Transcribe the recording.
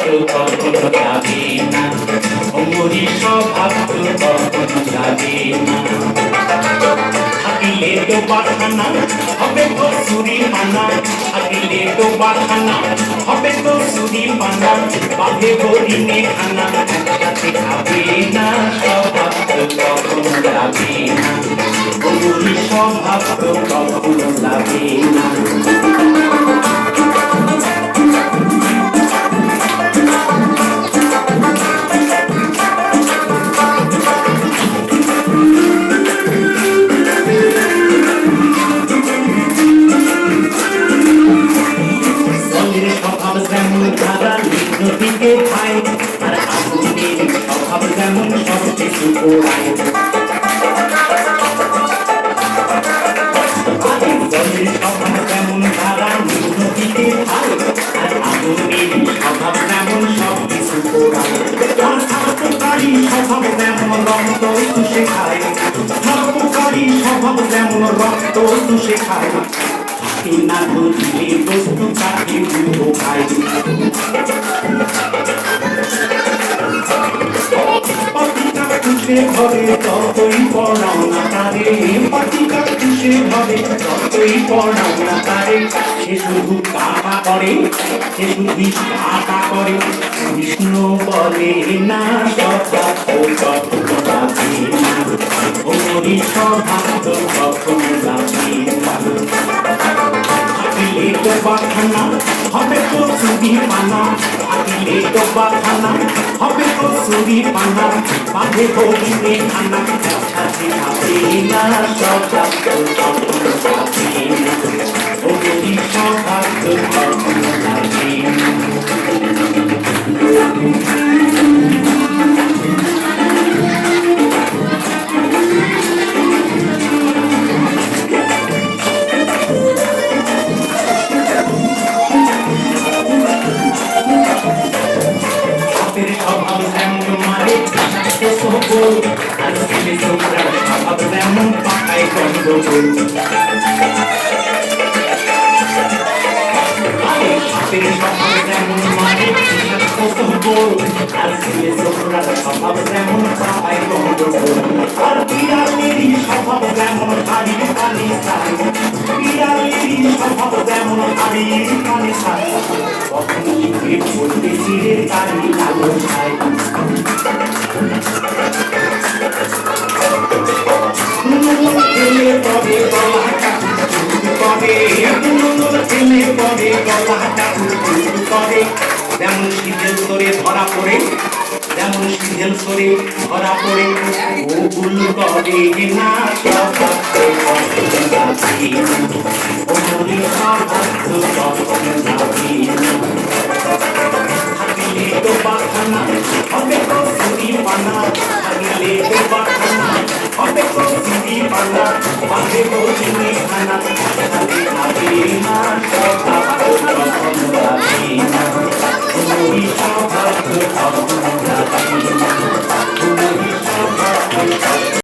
তো কখনো যাবে না, অমরি স্বভাব তো কখনো যাবে না। থাকিলে তো বাখানা হবে তো চুরি মানা, থাকিলে তো বাখানা হবে তো চুরি মানা, বাঁধে হরিণে খানা একসাথে খাবে না, স্বভাব তো কখনো যাবে না, অমরি স্বভাব তো কখনো যাবে না। স্বভাব যেমন ধারা নদীকে খায়, আর আগুনের স্বভাব যেমন সব কিছু পোড়ায়। জলের স্বভাব যেমন ধারা নদীকে খায়, আর আগুনের স্বভাব যেমন সব কিছু পোড়ায়। সাপকারী স্বভাব যেমন রক্ত চুষে খায়, সাপকারী স্বভাব যেমন রক্ত চুষে খায়। না ধরিলে বস্তু তাকে দুটো খায়। পাতিকা খুশে ঘরে ততই পড়াও না তারে, পাতিকা খুশে ঘরে ততই পড়াও না তারে। সে শুধু কাটা করে, সে শুধু কাটা করে, কৃষ্ণ বলে না স্বভাব তো কখনো যাবে না, ওমরি স্বভাব তো কখনো যাবে না। থাকিলে তো বাখানা হবে তো চুরি পানা, থাকিলে তো বাখানা হবে তো চুরি পানা, বাঁধে হরিণে খানা একসাথে খাবে না, স্বভাব তো কখনো যাবে না, ওমরি স্বভাব তো কখনো যাবে না। স্বভাব যেমন মারে সকল, আর ছেলে ছোকরার স্বভাব যেমন পাকায় গন্ডগোল। সাপের স্বভাব যেমন মারে সকল, আর ছেলে ছোকরার স্বভাব যেমন পাকায় গন্ডগোল। আর বিড়ালেরই স্বভাব যেমন হাড়ির পানি খায়, বিড়ালেরই স্বভাব যেমন হাড়ির পানি খায়। কখন শিখে পড়তে চিড়ে তারই আলো খায়। খেলে পরে গলাটা করে, খেলে পরে গলাটা করে, যেমন শীতের তোরে ধরা পড়ে, যেমন শীতের তোরে ধরা পড়ে, ও ভুল করে না স্বভাব তো কখনো যাবে না, ওমরি স্বভাব তো কখনো যাবে না।